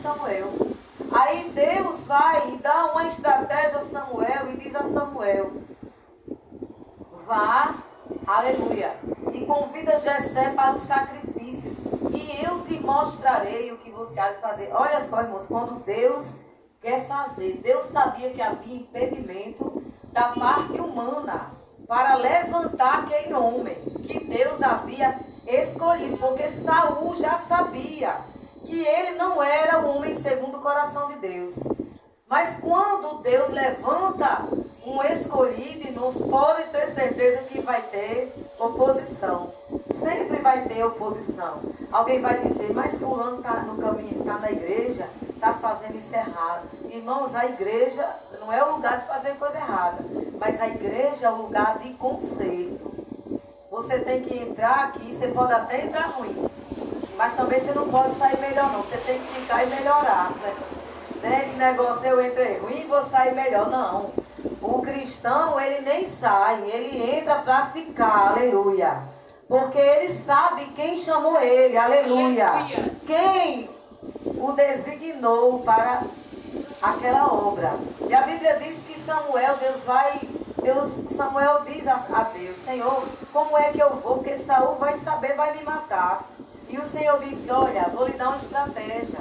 Samuel. Aí Deus vai e dá uma estratégia a Samuel e diz a Samuel: vá, aleluia, e convida Jessé para o sacrifício, e eu te mostrarei o que você há de fazer. Olha só, irmãos, quando Deus quer fazer, Deus sabia que havia impedimento da parte humana para levantar aquele homem que Deus havia escolhido, porque Saul já sabia que ele não era o homem segundo o coração de Deus. Mas quando Deus levanta um escolhido, irmãos, podem ter certeza que vai ter oposição. Sempre vai ter oposição. Alguém vai dizer: mas fulano está no caminho, está na igreja, está fazendo isso errado. Irmãos, a igreja não é o lugar de fazer coisa errada, mas a igreja é o lugar de conserto. Você tem que entrar aqui, você pode até entrar ruim, mas também você não pode sair melhor não. Você tem que ficar e melhorar, né? Esse negócio, eu entrei ruim e vou sair melhor. Não. O cristão, ele nem sai, ele entra para ficar, aleluia. Porque ele sabe quem chamou ele, aleluia. Quem o designou para aquela obra. E a Bíblia diz que Samuel diz a Deus: Senhor, como é que eu vou? Porque Saul vai saber, vai me matar. E o Senhor disse: olha, vou lhe dar uma estratégia.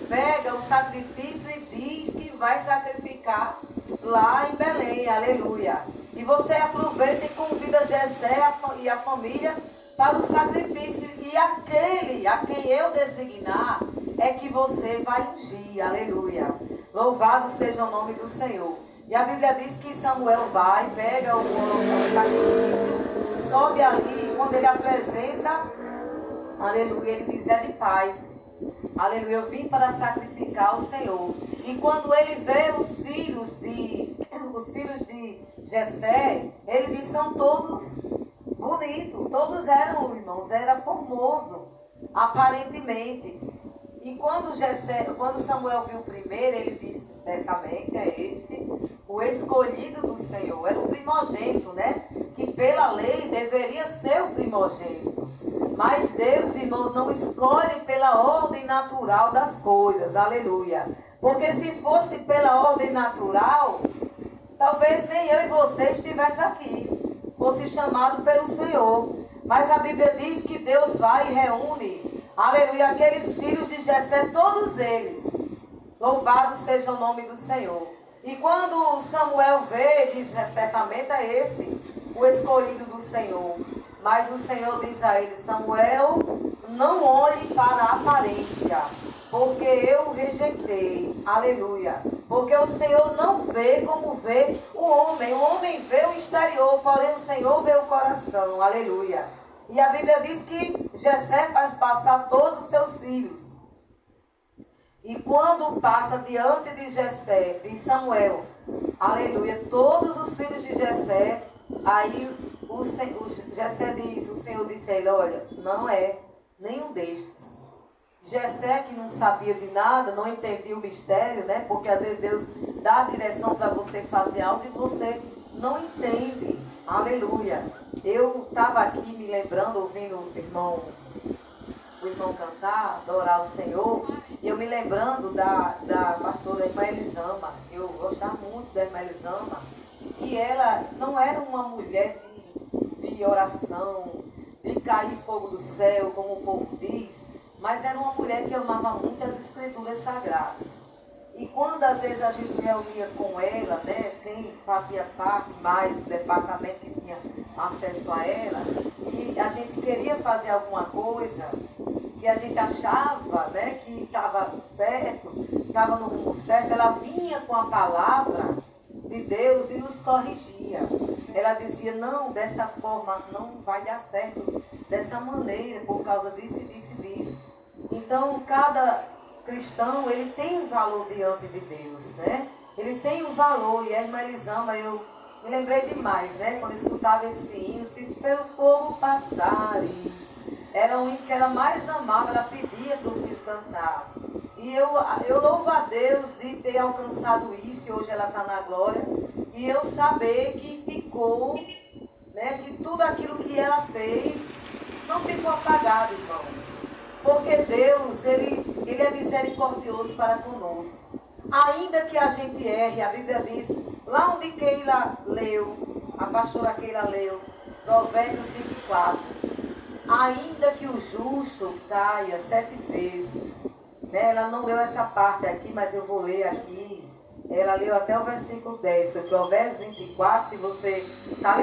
Pega o sacrifício e diz que vai sacrificar lá em Belém, aleluia. E você aproveita e convida Jessé e a família para o sacrifício. E aquele a quem eu designar é que você vai ungir, aleluia. Louvado seja o nome do Senhor. E a Bíblia diz que Samuel vai, pega o sacrifício, sobe ali, e quando ele apresenta, aleluia, ele diz: é de paz. Aleluia, eu vim para sacrificar o Senhor. E quando ele vê os filhos de Jessé, ele diz: são todos bonitos, todos eram, irmãos, era formoso, aparentemente. E quando Samuel viu o primeiro, ele disse: certamente é este o escolhido do Senhor. Era o primogênito, né? Que pela lei deveria ser o primogênito. Mas Deus, irmãos, não escolhe pela ordem natural das coisas, aleluia. Porque se fosse pela ordem natural, talvez nem eu e você estivesse aqui, fosse chamado pelo Senhor. Mas a Bíblia diz que Deus vai e reúne, aleluia, aqueles filhos de Jessé, todos eles. Louvado seja o nome do Senhor. E quando Samuel vê, diz: certamente é esse o escolhido do Senhor. Mas o Senhor diz a ele: Samuel, não olhe para a aparência, porque eu o rejeitei, aleluia. Porque o Senhor não vê como vê o homem vê o exterior, porém o Senhor vê o coração, aleluia. E a Bíblia diz que Jessé faz passar todos os seus filhos. E quando passa diante de Jessé, de Samuel, aleluia, todos os filhos de Jessé, aí o Jessé diz, o Senhor disse a ele: olha, não é nenhum destes. Jessé, que não sabia de nada, não entendia o mistério, né? Porque às vezes Deus dá a direção para você fazer algo e você não entende. Aleluia. Eu estava aqui me lembrando, ouvindo o irmão cantar, adorar o Senhor, e eu me lembrando da pastora irmã Elisama. Eu gostava muito da irmã Elisama, e ela não era uma mulher de oração, de cair fogo do céu, como o povo diz, mas era uma mulher que amava muito as escrituras sagradas. E quando às vezes a gente se reunia com ela, né, quem fazia parte mais do departamento que tinha acesso a ela, e a gente queria fazer alguma coisa que a gente achava, né, que estava certo, estava no rumo certo, ela vinha com a palavra de Deus e nos corrigia. Ela dizia: não, dessa forma não vai dar certo, dessa maneira, por causa disso e disso e disso. Então, cada cristão, ele tem um valor diante de Deus, né? Ele tem um valor. E a irmã Elisama, eu me lembrei demais, né? Quando eu escutava esse hino: se pelo fogo passares. Era um hino que ela mais amava, ela pedia para o filho cantar. E eu louvo a Deus de ter alcançado isso, e hoje ela está na glória. E eu saber que ficou, né? Que tudo aquilo que ela fez não ficou apagado, irmãos. Porque Deus, Ele Ele é misericordioso para conosco. Ainda que a gente erre, a Bíblia diz, lá onde Keila leu, a pastora Keila leu, Provérbios 24, ainda que o justo caia 7 vezes, né? Ela não leu essa parte aqui, mas eu vou ler aqui. Ela leu até o versículo 10, foi Provérbios 24, se você está